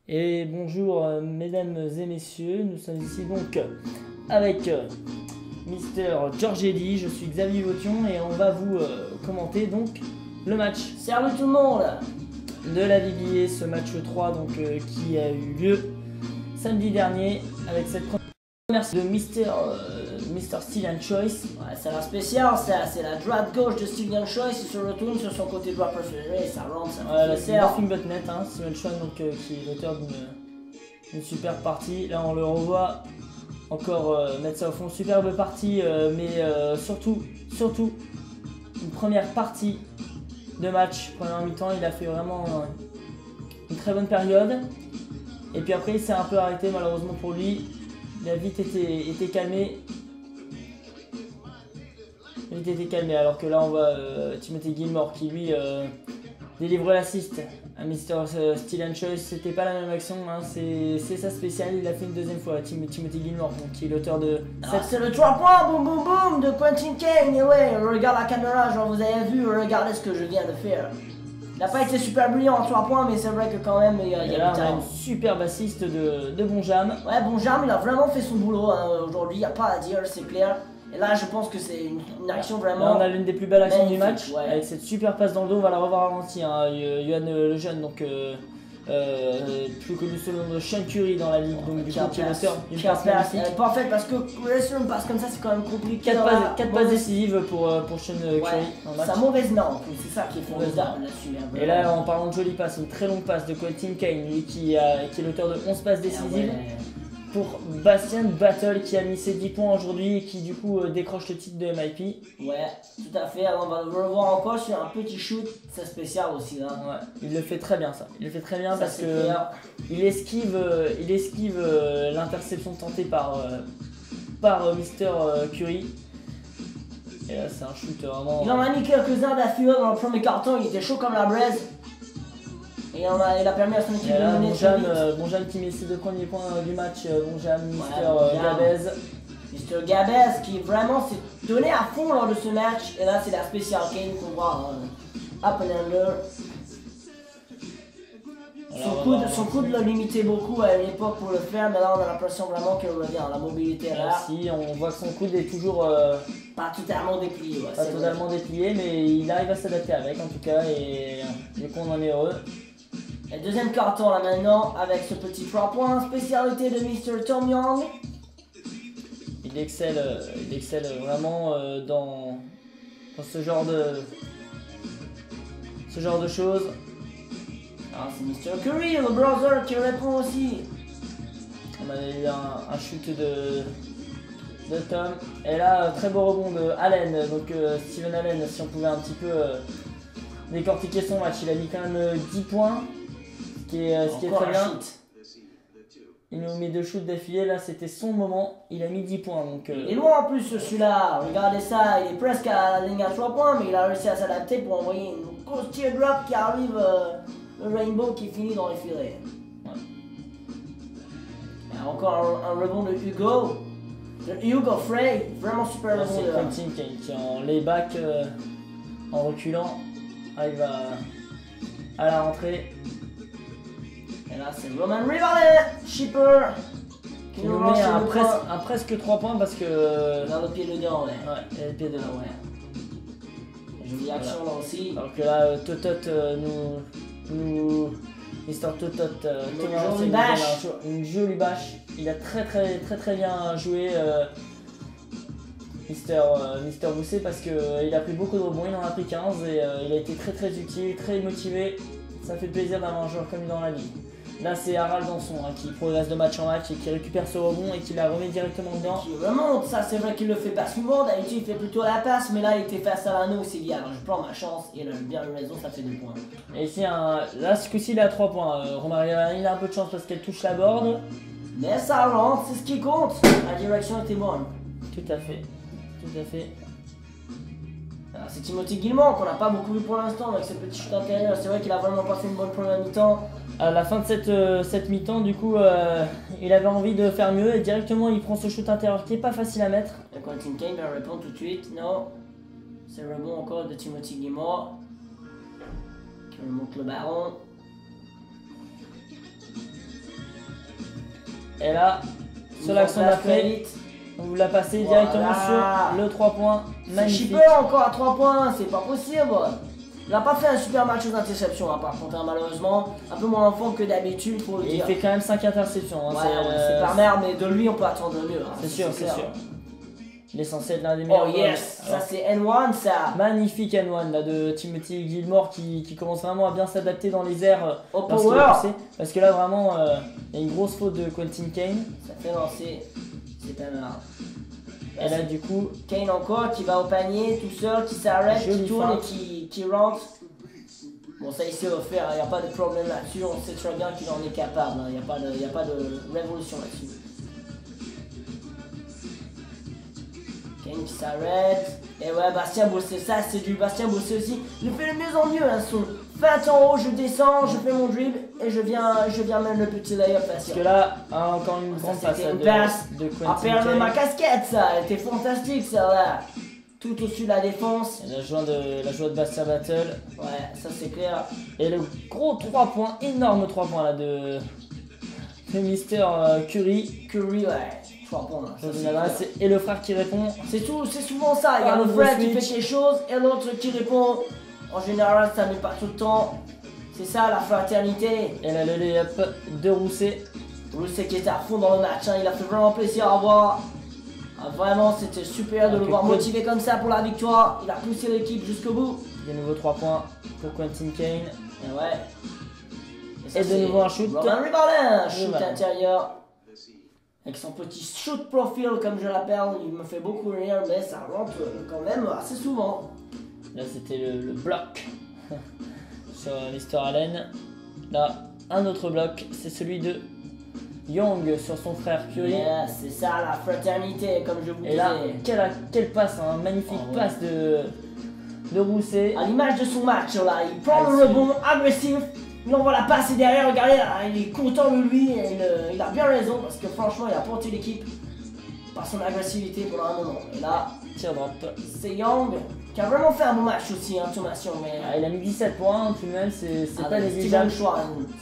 Et bonjour mesdames et messieurs, nous sommes ici donc avec Mister George Eddy, je suis Xavier Vaution et on va vous commenter donc le match. Salut tout le monde de la VBA, ce match 3 donc, qui a eu lieu samedi dernier avec cette première de Mister Steven Choice. Ouais, c'est la spéciale, c'est la droite gauche de Steven Choice, il se retourne sur son côté droit préféré, ça rentre, ça fait c'est nothing but net, hein, Steven Choice donc, qui est l'auteur d'une superbe partie. Là on le revoit encore mettre ça au fond, superbe partie, mais surtout une première partie de match, première mi-temps, il a fait vraiment une très bonne période. Et puis après il s'est un peu arrêté malheureusement pour lui, il a vite été calmé. Alors que là on voit Timothy Gilmore qui lui délivre l'assist à Mr. Steven Choice. C'était pas la même action, hein. C'est sa spéciale, il l'a fait une deuxième fois, Timothy Gilmore, donc, qui est l'auteur de... C'est le 3 points, boum boum boum, de Quentin Kane. Et ouais, regarde la caméra, genre vous avez vu, regardez ce que je viens de faire. Il n'a pas été super brillant en 3 points, mais c'est vrai que quand même, il y a là, on a une superbe assist de Bonjam. Ouais, Bonjam, il a vraiment fait son boulot hein, aujourd'hui, il n'y a pas à dire, c'est clair. Et là, je pense que c'est une action vraiment. Là, on a l'une des plus belles actions du match, ouais. Avec cette super passe dans le dos. On va la revoir ralenti. Hein. Johan le jeune, donc plus connu sous le nom de Sean Curry dans la ligue, donc du coup qui est l'auteur d'une passe magnifique. Parfait parce que sur une passe comme ça, c'est quand même compliqué. 4 passes décisives pour Sean Curry. Sa mauvaise main, c'est ça qui est formidable là-dessus. Et là, en parlant de jolie passe, une très longue passe de Quentin Kane, lui qui est l'auteur de 11 passes décisives. Pour Bastien Battle qui a mis ses 10 points aujourd'hui et qui du coup décroche le titre de MIP. Ouais, tout à fait. Alors on va le revoir encore sur un petit shoot, c'est spécial aussi là. Ouais, il le fait très bien ça. Il le fait très bien parce que il esquive l'interception tentée par Mister Curry. Et là c'est un shoot vraiment... Il en a mis quelques-uns d'affilée dans le premier carton, il était chaud comme la braise. Et il a permis à son équipe de mener Bonjam qui met ses 2 premiers points du match. Bonjam, Gabez. Mister Gabez qui vraiment s'est donné à fond lors de ce match. Et là c'est la spéciale Kane qu'on voit up and under. Son coude l'a limité beaucoup à l'époque pour le faire, mais là on a l'impression vraiment que la mobilité est là. Si, on voit que son coude est toujours pas totalement déplié. Ouais, pas totalement déplié, mais il arrive à s'adapter avec en tout cas, et du coup on en est heureux. Et deuxième carton là maintenant avec ce petit 3 points, spécialité de Mr. Tom Young. Il excelle vraiment dans ce genre de choses. Ah, c'est Mr. Curry, le brother qui répond aussi. On a eu un shoot de Tom. Et là, très beau rebond de Allen, donc Steven Allen, si on pouvait un petit peu décortiquer son match. Il a mis quand même 10 points. Ce qui est très bien. Il nous met 2 shoots d'affilée, là c'était son moment, il a mis 10 points. Donc, il est loin en plus celui-là, regardez ça, il est presque à la ligne à 3 points, mais il a réussi à s'adapter pour envoyer une grosse teardrop qui arrive, le rainbow qui finit dans les filets. Ouais. Et encore un rebond de Hugo Frey, vraiment super rebond. C'est Quentin Kane qui en layback, en reculant, arrive à la rentrée. Et là c'est Roman Rivale, shipper, qui nous met un presque 3 points parce que... Dans le pied dedans, ouais. Ouais, il a le pied dedans, ouais. Jolie action là aussi. Alors que là, Totot Mister Totot, une jolie bâche. Il a très bien joué Mister Bousset parce qu'il a pris beaucoup de rebonds, il en a pris 15 et il a été très utile, très motivé. Ça fait plaisir d'avoir un joueur comme lui dans la ligue. Là c'est Harald Danson qui progresse de match en match et qui récupère ce rebond et qui la remet directement dedans. Qui remonte, ça c'est vrai qu'il le fait pas souvent, d'habitude il fait plutôt la passe, mais là il était face à l'anneau, il s'est dit alors je prends ma chance et il a bien raison, ça fait 2 points. Et ici, là ce coup-ci il a 3 points, Romario il a un peu de chance parce qu'elle touche la board. Mais ça rentre, c'est ce qui compte, la direction était bonne. Tout à fait. C'est Timothy Gilmore qu'on n'a pas beaucoup vu pour l'instant avec ce petit shoot intérieur, c'est vrai qu'il a vraiment pas fait une bonne première mi-temps. À la fin de cette mi-temps, du coup, il avait envie de faire mieux et directement il prend ce shoot intérieur qui est pas facile à mettre. Et Quentin Kane va répondre tout de suite, non. C'est le rebond encore de Timothy Gilmore qui remonte le ballon. Et là, sur l'action d'après, on vous l'a passé directement sur le 3 points. Magnifique. Shipper encore à 3 points, c'est pas possible. Il n'a pas fait un super match aux interceptions, hein, par contre, hein, malheureusement. Un peu moins en forme que d'habitude, faut le dire. Il fait quand même 5 interceptions. Hein, c'est pas merde, mais de lui, on peut attendre mieux. Hein, c'est sûr, c'est sûr. Il est censé être l'un des meilleurs. Oh yes, ça c'est N1, ça. Magnifique N1 là, de Timothy Gilmore qui commence vraiment à bien s'adapter dans les airs. Au power. Parce que là, vraiment, il y a une grosse faute de Quentin Kane. Ça fait lancer, c'est pas mal. Et là, du coup, Kane encore qui va au panier tout seul, qui s'arrête, qui tourne et qui rentre. Bon, ça il sait le faire, il n'y a pas de problème là-dessus, on sait très bien qu'il en est capable, il n'y a pas de révolution là-dessus. Kane qui s'arrête. Et ouais, Bastien Bossé, ça c'est du Bastien Bossé aussi. Il fait de mieux en mieux, hein, son feinte en haut, je descends, je fais mon dribble et je viens mettre le petit layup facile. Parce que là, encore une grande passe de Quentin Kane. Perdre ma casquette, ça, elle était fantastique, ça là. Tout au-dessus de la défense. Et la joie de Bastien Battle. Ouais, ça c'est clair. Et le gros 3 points, énorme 3 points là de Mister Curry. Curry, ouais. 3 points là. Et le frère qui répond. C'est souvent ça. Il y a le frère qui fait quelque chose et l'autre qui répond. En général, ça met pas tout le temps. C'est ça la fraternité. Et là, le layup de Rousset. Rousset qui était à fond dans le match. Hein. Il a fait vraiment plaisir à voir. Ah, vraiment, c'était super de le voir motivé comme ça pour la victoire. Il a poussé l'équipe jusqu'au bout. De nouveau 3 points pour Quentin Kane. Et ouais. Et de nouveau un shoot. Roman Ribalin, shoot intérieur. Avec son petit shoot profile comme je l'appelle, il me fait beaucoup rire, mais ça rentre quand même assez souvent. Là c'était le bloc sur Mr. Allen. Là, un autre bloc, c'est celui de Young sur son frère Curry. Yeah, c'est ça la fraternité, comme je vous disais. Et là, quelle passe, un magnifique passe de Rousset. À l'image de son match, là, il prend le rebond agressif. Il envoie la passe et derrière, regardez, là, il est content de lui et il a bien raison parce que franchement, il a porté l'équipe par son agressivité pendant un moment. Et là, tir drop. C'est Young qui a vraiment fait un bon match aussi, hein, Thomas Young. Mais... il a mis 17 points, tout de même, c'est pas négligeable.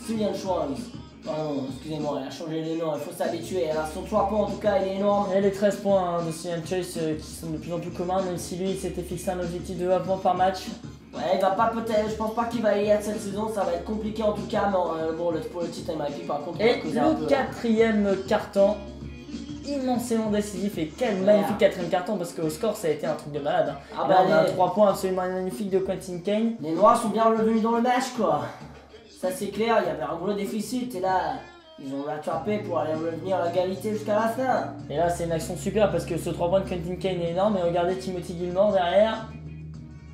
Steven Schwartz. Pardon, excusez-moi, il a changé les noms, il faut s'habituer. Alors, son 3 points, en tout cas, il est énorme. Et les 13 points de Steven Choice qui sont de plus en plus communs, même si lui s'était fixé un objectif de 20 points par match. Ouais, il va pas peut-être, je pense pas qu'il va y être cette saison, ça va être compliqué en tout cas, mais bon, pour le titre MIP par contre, et le quatrième carton, immensément décisif, et quel magnifique quatrième carton, parce qu'au score ça a été un truc de malade. Hein. Ah bah, on a un 3 points absolument magnifique de Quentin Kane. Les Noirs sont bien revenus dans le match quoi, ça c'est clair, il y avait un gros déficit et là... Ils ont rattrapé pour aller revenir à l'égalité jusqu'à la fin. Et là c'est une action super parce que ce 3 points de Quentin Kane est énorme, et regardez Timothy Gilmore derrière.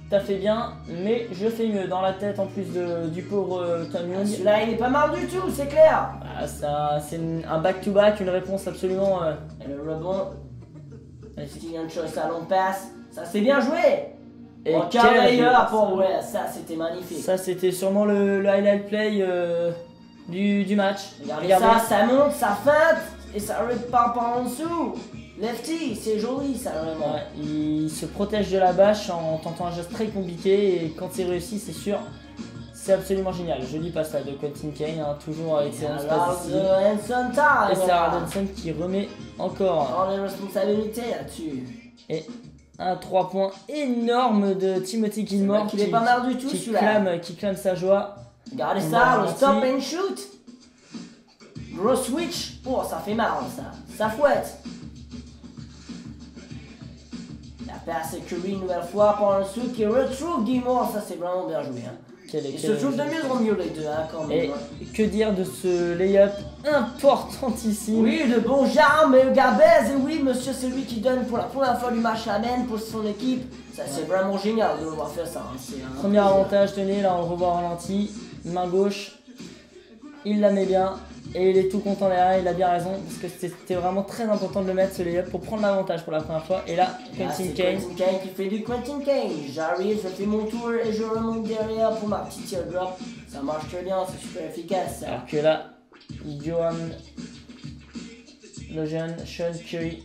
T'as fait bien, mais je fais mieux dans la tête en plus du pauvre Tom Young. Celui-là il est pas mal du tout, c'est clair. C'est un back-to-back, une réponse absolument... Et le rebond, Steven Choice à long passe, ça c'est bien joué. Et quel layup, ouais, ça c'était magnifique. Ça c'était sûrement le highlight play du match. Regardez ça monte, ça feinte, et ça repart par en dessous. Lefty, c'est joli ça vraiment. Ouais, il se protège de la bâche en tentant un geste très compliqué, et quand c'est réussi, c'est sûr, c'est absolument génial. Joli passe là de Quentin Kane, hein, toujours avec ses 11 passes ici. Et c'est Hardenson qui remet encore les responsabilités là-dessus. Et un 3 points énorme de Timothy Gilmore qui est pas mal du tout qui clame sa joie. Regardez ça, le stop and shoot. Gros switch. Oh, ça fait mal ça. Ça fouette. La passe est Curry une nouvelle fois pour un shoot qui retrouve Gilmore. Ça, c'est vraiment bien joué. Hein. Ils se trouvent de mieux en mieux les deux, hein, quand même. Et que dire de ce layup importantissime. Oui, de bon Jarme et Gabez. Et oui, monsieur, c'est lui qui donne pour la première fois du match la main pour son équipe. Ça, c'est vraiment génial de le voir faire ça. Hein. Premier avantage, tenez, là on le revoit au ralenti. Main gauche, il la met bien. Et il est tout content derrière, il a bien raison, parce que c'était vraiment très important de le mettre ce layup pour prendre l'avantage pour la première fois. Et là, Quentin Kane qui fait du Quentin Kane. J'arrive, je fais mon tour et je remonte derrière pour ma petite teardrop. Ça marche très bien, c'est super efficace. Ça. Alors que là, le jeune Sean Curry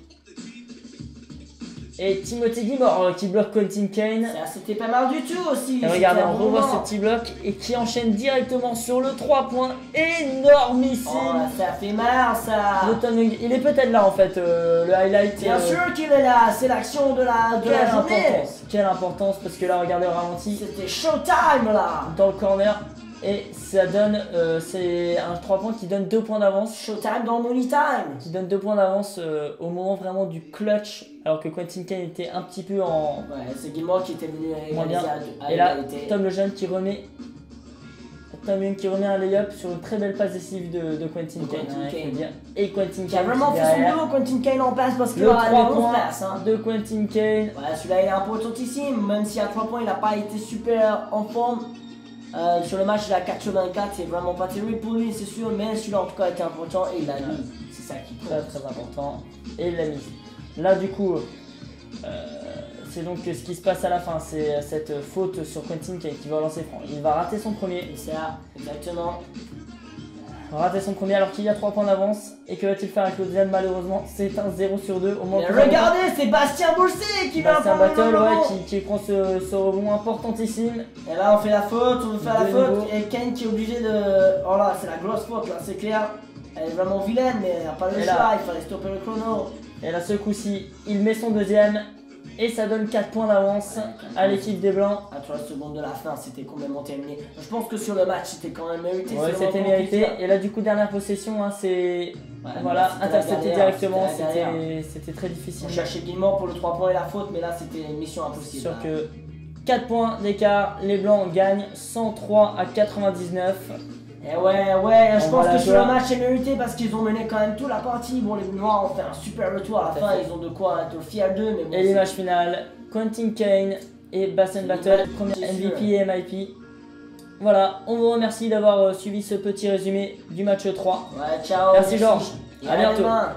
Et Timothy Gilmore qui bloque Quentin Kane. Ça, c'était pas mal du tout aussi. Et regardez, on revoit moment. ce petit bloc et qui enchaîne directement sur le 3 points. Énormissime. Oh, ça fait mal ça. Le Tom Young, il est peut-être là en fait, le highlight. Bien sûr qu'il est là, c'est l'action de la journée. Quelle importance, parce que là, regardez le ralenti. C'était showtime là. Dans le corner. Et ça donne, c'est un 3 points qui donne 2 points d'avance. Showtime dans Money Time. Qui donne 2 points d'avance au moment vraiment du clutch. Alors que Quentin Kane était un petit peu en... Ouais, c'est Gilmore qui était venu moins bien. à Et là, égalité. Tom Lejeune qui remet... Tom Young qui remet un lay-up sur une très belle passe décisive de Quentin Kane. Il faut dire. Et Quentin Qui a Kane vraiment fait son boulot, Quentin Kane en passe parce que le 3 points passe, hein. de Quentin Kane. Ouais, celui-là il est importantissime, même si à 3 points il n'a pas été super en forme. Sur le match il a 84, c'est vraiment pas terrible pour lui c'est sûr, mais celui-là en tout cas était important et il l'a mis. C'est ça qui Très très important. Et il l'a mis. Là du coup, c'est donc ce qui se passe à la fin, c'est cette faute sur Quentin Kane qui va lancer franc. Il va rater son premier. Et ça, exactement. Rater son premier alors qu'il y a 3 points d'avance. Et que va-t-il faire avec le deuxième? Malheureusement, c'est un 0 sur 2 au moment. Regardez, c'est Bastien Bourset qui va Bastien prendre Battle, le rebond. ouais, qui prend ce rebond importantissime. Et là on fait la faute, on veut faire la faute. Nouveau. Et Kane qui est obligé de... Oh là, c'est la grosse faute là, c'est clair. Elle est vraiment vilaine, mais il n'y a pas le choix, il fallait stopper le chrono. Et là, ce coup-ci, il met son deuxième. Et ça donne 4 points d'avance à l'équipe des Blancs. À 3 secondes de la fin, c'était complètement terminé. Je pense que sur le match, c'était quand même mérité. Ouais, c'était mérité. Et là, du coup, dernière possession, hein, c'est. Ouais, voilà, intercepté directement. C'était très difficile. On cherchait Gilmore pour le 3 points et la faute, mais là, c'était une mission impossible. Sûr que 4 points d'écart, les Blancs gagnent 103 à 99. Et ouais, je pense que sur le match, c'est mérité parce qu'ils ont mené quand même toute la partie. Bon, les Noirs ont fait un super retour à la fin, ils ont de quoi être fiers d'eux. Bon, et l'image finale, Quentin Kane et Bastien Battle, premier MVP et MIP. Voilà, on vous remercie d'avoir suivi ce petit résumé du match 3. Ouais, ciao. Merci Georges, à bientôt. Demain.